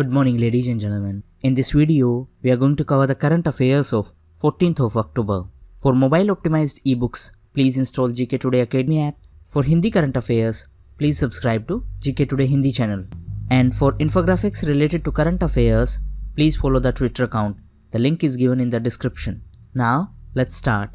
Good morning, ladies and gentlemen. In this video, we are going to cover the current affairs of 14th of October. For mobile optimized ebooks, please install GKToday Academy app. For Hindi current affairs, please subscribe to GKToday Hindi channel. And for infographics related to current affairs, please follow the Twitter account. The link is given in the description. Now, let's start.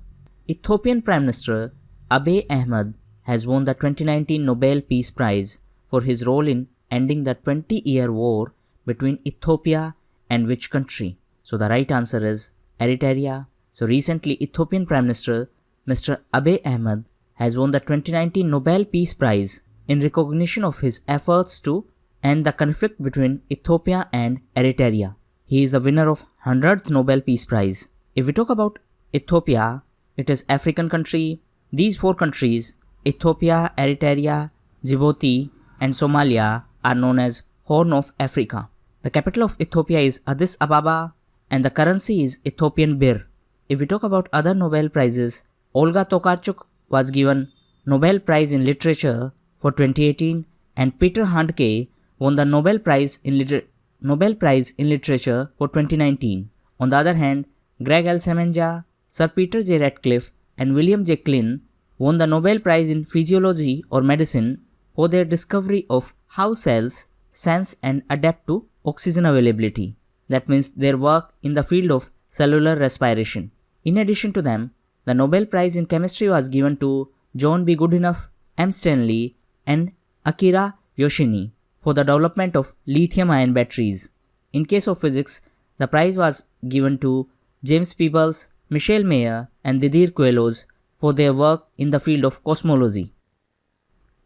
Ethiopian Prime Minister Abiy Ahmed has won the 2019 Nobel Peace Prize for his role in ending the 20-year war between Ethiopia and which country? So the right answer is Eritrea. So recently Ethiopian Prime Minister Mr. Abiy Ahmed has won the 2019 Nobel Peace Prize in recognition of his efforts to end the conflict between Ethiopia and Eritrea. He is the winner of 100th Nobel Peace Prize. If we talk about Ethiopia, it is African country. These four countries, Ethiopia, Eritrea, Djibouti and Somalia, are known as Horn of Africa. The capital of Ethiopia is Addis Ababa and the currency is Ethiopian birr. If we talk about other Nobel Prizes, Olga Tokarczuk was given Nobel Prize in Literature for 2018 and Peter Handke won the Nobel Prize in Literature for 2019. On the other hand, Greg L. Semenja, Sir Peter J. Ratcliffe and William J. Klein won the Nobel Prize in Physiology or Medicine for their discovery of how cells sense and adapt to oxygen availability. That means their work in the field of cellular respiration. In addition to them, the Nobel Prize in Chemistry was given to John B. Goodenough, M. Stanley and Akira Yoshini for the development of lithium-ion batteries. In case of physics, the prize was given to James Peebles, Michel Mayor and Didier Queloz for their work in the field of cosmology.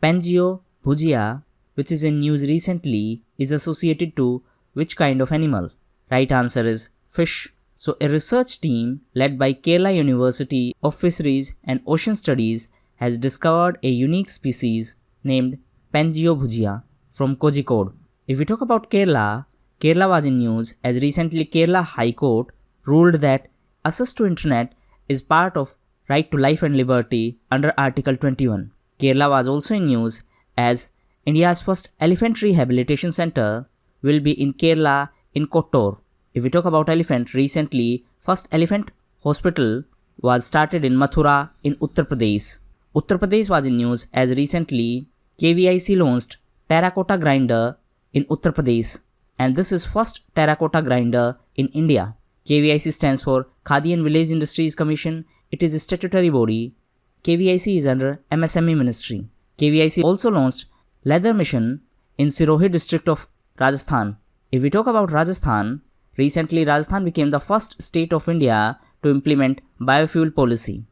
Pangeo Bhujia, which is in news recently, is associated to which kind of animal? Right answer is fish. So a research team led by Kerala University of Fisheries and Ocean Studies has discovered a unique species named Pangeo Bhujia from Kozhikode. If we talk about Kerala, Kerala was in news as recently Kerala High Court ruled that access to internet is part of right to life and liberty under Article 21. Kerala was also in news as India's first elephant rehabilitation center will be in Kerala in Kottur. If we talk about elephant, recently first elephant hospital was started in Mathura in Uttar Pradesh. Uttar Pradesh was in news as recently KVIC launched terracotta grinder in Uttar Pradesh and this is first terracotta grinder in India. KVIC stands for Khadi and Village Industries Commission. It is a statutory body. KVIC is under MSME Ministry. KVIC also launched Leather Mission in Sirohi district of Rajasthan. If we talk about Rajasthan, recently Rajasthan became the first state of India to implement biofuel policy.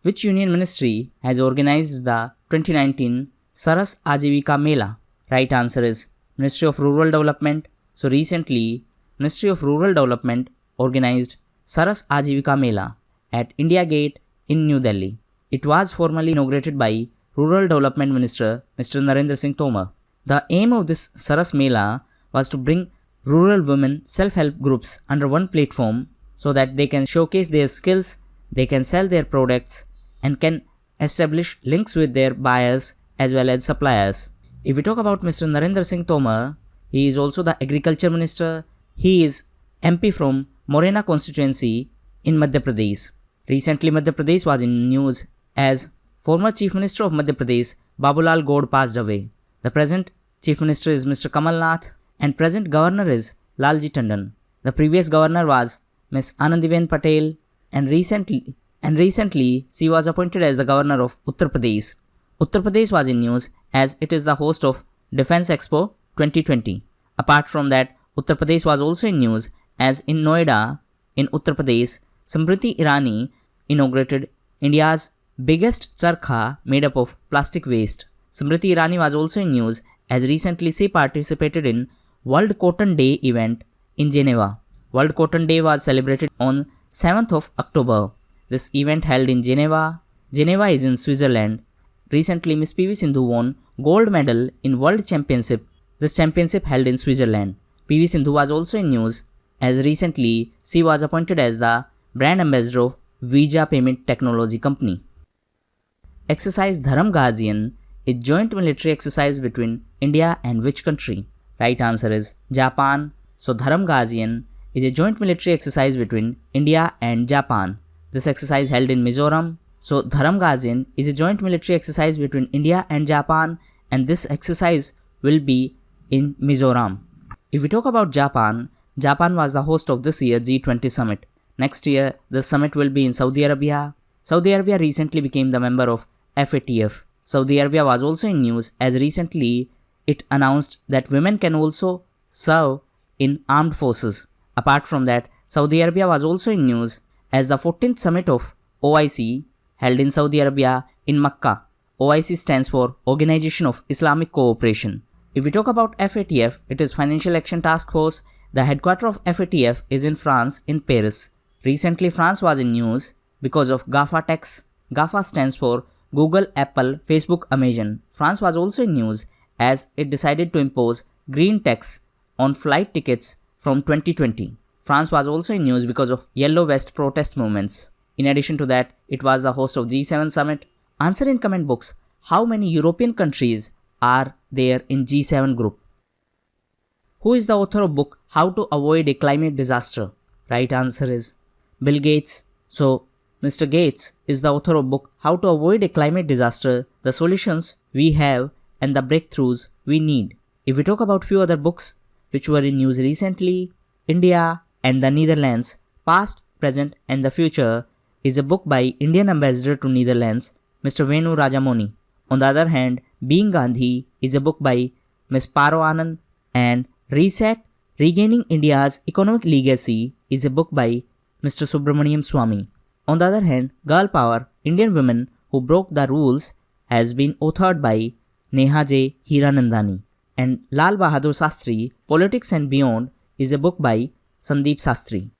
Which union ministry has organized the 2019 SARAS Aajeevika Mela? Right answer is Ministry of Rural Development. So recently, Ministry of Rural Development organized SARAS Aajeevika Mela at India Gate in New Delhi. It was formally inaugurated by Rural Development Minister Mr. Narendra Singh Tomar. The aim of this SARAS Mela was to bring rural women self-help groups under one platform so that they can showcase their skills, they can sell their products and can establish links with their buyers as well as suppliers. If we talk about Mr. Narendra Singh Tomar, he is also the Agriculture Minister. He is MP from Morena constituency in Madhya Pradesh. Recently Madhya Pradesh was in news as former Chief Minister of Madhya Pradesh Babulal Gaur passed away. The present Chief Minister is Mr. Kamal Nath and present Governor is Lalji Tandon. The previous Governor was Ms. Anandiben Patel and recently she was appointed as the Governor of Uttar Pradesh. Uttar Pradesh was in news as it is the host of Defence Expo 2020. Apart from that, Uttar Pradesh was also in news as in Noida in Uttar Pradesh, Smriti Irani inaugurated India's biggest charkha made up of plastic waste. Smriti Irani was also in news as recently she participated in World Cotton Day event in Geneva. World Cotton Day was celebrated on 7th of October. This event held in Geneva. Geneva is in Switzerland. Recently Miss PV Sindhu won gold medal in World Championship. This championship held in Switzerland. PV Sindhu was also in news as recently she was appointed as the brand ambassador of Visa Payment Technology Company. Exercise Dharma Guardian, a joint military exercise between India and which country? Right answer is Japan. So Dharma Guardian is a joint military exercise between India and Japan. This exercise held in Mizoram. So Dharma Guardian is a joint military exercise between India and Japan, and this exercise will be in Mizoram. If we talk about Japan, Japan was the host of this year's G20 summit. Next year, the summit will be in Saudi Arabia. Saudi Arabia recently became the member of FATF. Saudi Arabia was also in news as recently it announced that women can also serve in armed forces. Apart from that, Saudi Arabia was also in news as the 14th summit of OIC held in Saudi Arabia in Makkah. OIC stands for Organization of Islamic Cooperation. If we talk about FATF, it is Financial Action Task Force. The headquarters of FATF is in France, in Paris. Recently, France was in news because of GAFA tax. GAFA stands for Google, Apple, Facebook, Amazon. France was also in news as it decided to impose green tax on flight tickets from 2020. France was also in news because of Yellow Vest protest movements. In addition to that, it was the host of G7 summit. Answer in comment box how many European countries are there in G7 group. Who is the author of book How to Avoid a Climate Disaster? Right answer is Bill Gates. So Mr. Gates is the author of book How to Avoid a Climate Disaster, the solutions we have and the breakthroughs we need. If we talk about few other books which were in news recently, India and the Netherlands, Past, Present and the Future is a book by Indian Ambassador to Netherlands, Mr. Venu Rajamoni. On the other hand, Being Gandhi is a book by Ms. Paro Anand, and Reset, Regaining India's Economic Legacy is a book by Mr. Subramaniam Swamy. On the other hand, Girl Power, Indian Women Who Broke the Rules has been authored by Neha J. Hiranandani. And Lal Bahadur Shastri, Politics and Beyond is a book by Sandeep Shastri.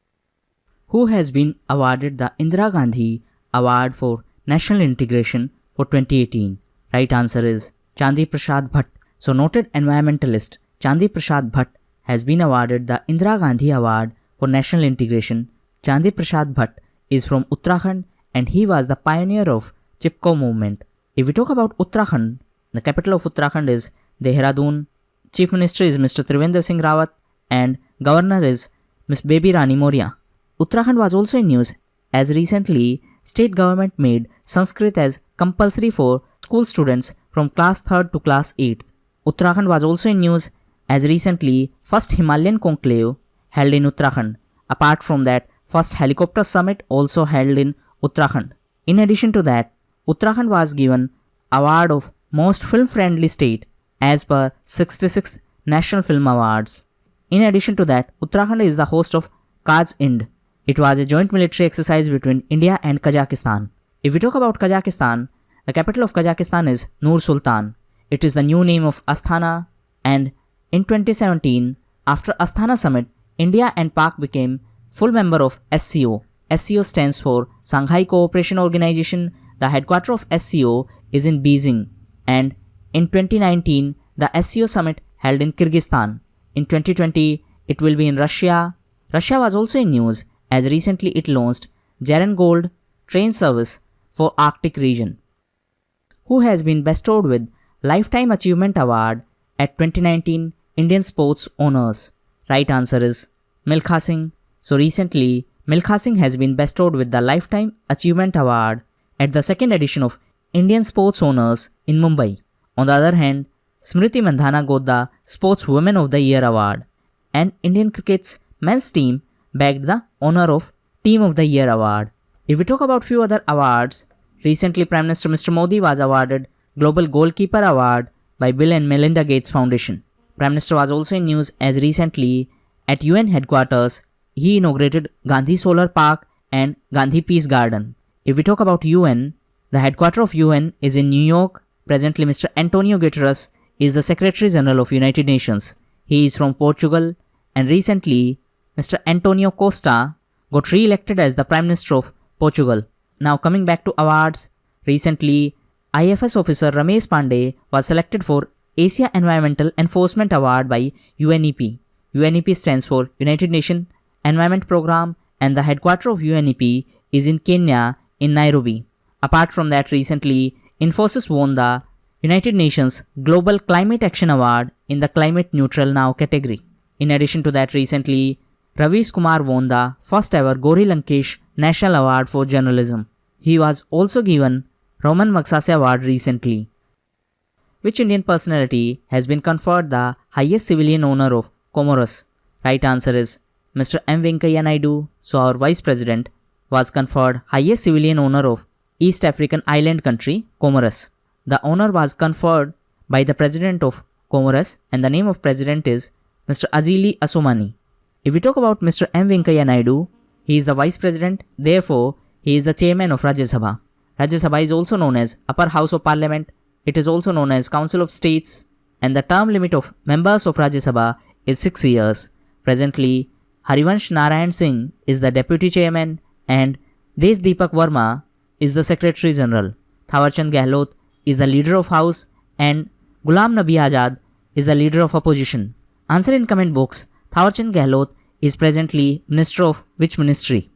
Who has been awarded the Indira Gandhi Award for National Integration for 2018? Right answer is Chandi Prasad Bhatt. So noted environmentalist Chandi Prasad Bhatt has been awarded the Indira Gandhi Award for National Integration. Chandi Prasad Bhatt is from Uttarakhand and he was the pioneer of Chipko movement. If we talk about Uttarakhand, the capital of Uttarakhand is Dehradun. Chief Minister is Mr. Trivendra Singh Rawat and Governor is Ms. Baby Rani Moria. Uttarakhand was also in news as recently state government made Sanskrit as compulsory for school students from class 3rd to class 8th. Uttarakhand was also in news as recently first Himalayan conclave held in Uttarakhand. Apart from that, first helicopter summit also held in Uttarakhand. In addition to that, Uttarakhand was given award of most film-friendly state as per 66th National Film Awards. In addition to that, Uttarakhand is the host of Kaz Ind. It was a joint military exercise between India and Kazakhstan. If we talk about Kazakhstan, the capital of Kazakhstan is Nur Sultan. It is the new name of Astana, and in 2017, after Astana summit, India and Pak became full member of SCO. SCO stands for Shanghai Cooperation Organization. The headquarters of SCO is in Beijing, and in 2019, the SCO summit held in Kyrgyzstan. In 2020, it will be in Russia. Russia was also in news as recently it launched Jaren Gold train service for Arctic region. Who has been bestowed with Lifetime Achievement Award at 2019 Indian Sports Honors? Right answer is Milkha Singh. So recently, Milkha Singh has been bestowed with the Lifetime Achievement Award at the second edition of Indian Sports Honors in Mumbai. On the other hand, Smriti Mandhana got the Sports Women of the Year Award, and Indian cricket's men's team bagged the honor of Team of the Year Award. If we talk about few other awards, recently Prime Minister Mr. Modi was awarded Global Goalkeeper Award by Bill and Melinda Gates Foundation. Prime Minister was also in news as recently at UN headquarters he inaugurated Gandhi Solar Park and Gandhi Peace Garden. If we talk about UN, the headquarters of UN is in New York. Presently Mr. Antonio Guterres is the Secretary General of United Nations. He is from Portugal, and recently Mr. Antonio Costa got re-elected as the Prime Minister of Portugal. Now coming back to awards, recently IFS officer Ramesh Pandey was selected for Asia Environmental Enforcement Award by UNEP. UNEP stands for United Nations Environment Program, and the headquarters of UNEP is in Kenya in Nairobi. Apart from that, recently Infosys won the United Nations Global Climate Action Award in the Climate Neutral Now category. In addition to that, recently, Ravish Kumar won the first ever Gauri Lankesh National Award for Journalism. He was also given Roman Magsaysay Award recently. Which Indian personality has been conferred the highest civilian honor of Comoros? Right answer is Mr. M. Venkaiah Naidu. So our Vice President was conferred highest civilian honor of East African island country Comoros. The honor was conferred by the President of Comoros and the name of President is Mr. Azili Assoumani. If we talk about Mr. M. Venkaiah Naidu, he is the Vice President, therefore he is the Chairman of Rajya Sabha. Rajya Sabha is also known as Upper House of Parliament. It is also known as Council of States, and the term limit of members of Rajya Sabha is 6 years. Presently, Harivansh Narayan Singh is the Deputy Chairman and Desh Deepak Verma is the Secretary General. Thawarchand Gehlot is the Leader of House and Ghulam Nabi Azad is the Leader of Opposition. Answer in comment box. Thawarchand Gehlot is presently Minister of which ministry?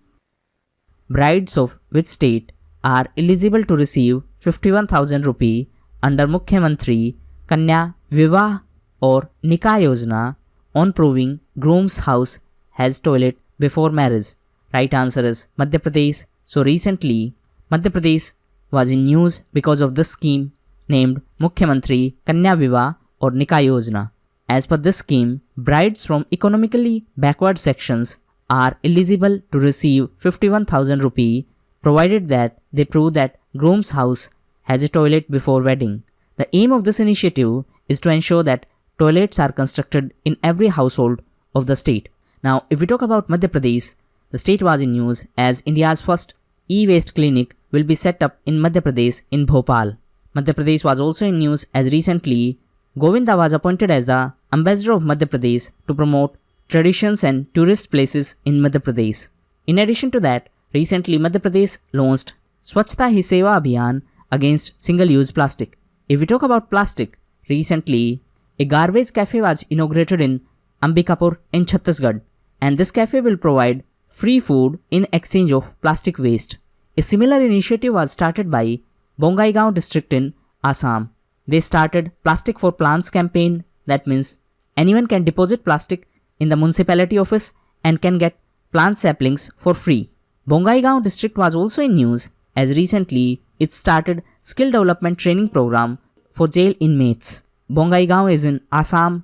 Brides of which state are eligible to receive 51,000 rupee under Mukhya Mantri Kanya Vivah or Nikah Yojna on proving groom's house has toilet before marriage? Right answer is Madhya Pradesh. So recently, Madhya Pradesh was in news because of this scheme named Mukhya Mantri Kanya Vivah or Nikah Yojna. As per this scheme, brides from economically backward sections are eligible to receive 51,000 rupee provided that they prove that groom's house has a toilet before wedding. The aim of this initiative is to ensure that toilets are constructed in every household of the state. Now, if we talk about Madhya Pradesh, the state was in news as India's first e-waste clinic will be set up in Madhya Pradesh in Bhopal. Madhya Pradesh was also in news as recently Govinda was appointed as the ambassador of Madhya Pradesh to promote traditions and tourist places in Madhya Pradesh. In addition to that, recently Madhya Pradesh launched Swachhta Hi Seva Abhiyan against single-use plastic. If we talk about plastic, recently a garbage cafe was inaugurated in Ambikapur in Chhattisgarh, and this cafe will provide free food in exchange of plastic waste. A similar initiative was started by Bongaigaon district in Assam. They started Plastic for Plants campaign. That means anyone can deposit plastic in the municipality office and can get plant saplings for free. Bongaigaon district was also in news as recently it started skill development training program for jail inmates. Bongaigaon is in Assam.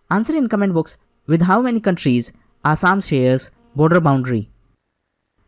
Answer in comment box with how many countries Assam shares border boundary.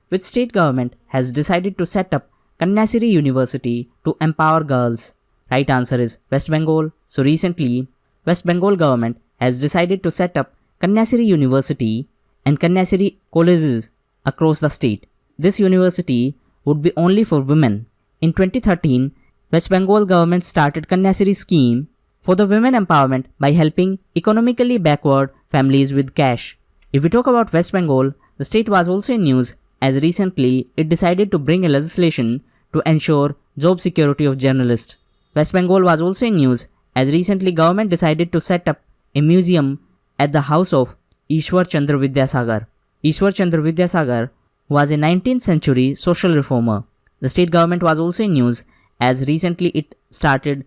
Which state government has decided to set up Kanyashree University to empower girls? Right answer is West Bengal. So recently, West Bengal government has decided to set up Kanyashree University and Kanyashree colleges across the state. This university would be only for women. In 2013, West Bengal government started Kanyashree scheme for the women empowerment by helping economically backward families with cash. If we talk about West Bengal, the state was also in news as recently it decided to bring a legislation to ensure job security of journalists. West Bengal was also in news as recently government decided to set up a museum at the house of Ishwar Chandra Vidyasagar. Ishwar Chandra Vidyasagar was a 19th century social reformer. The state government was also in news as recently it started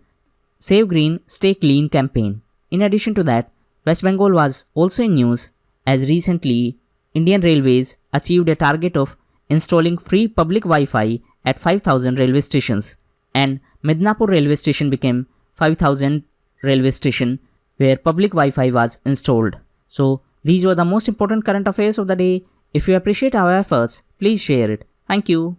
Save Green, Stay Clean campaign. In addition to that, West Bengal was also in news as recently Indian Railways achieved a target of installing free public Wi-Fi at 5,000 railway stations, and Midnapur railway station became 5,000 railway station where public Wi-Fi was installed. So these were the most important current affairs of the day. If you appreciate our efforts, please share it. Thank you.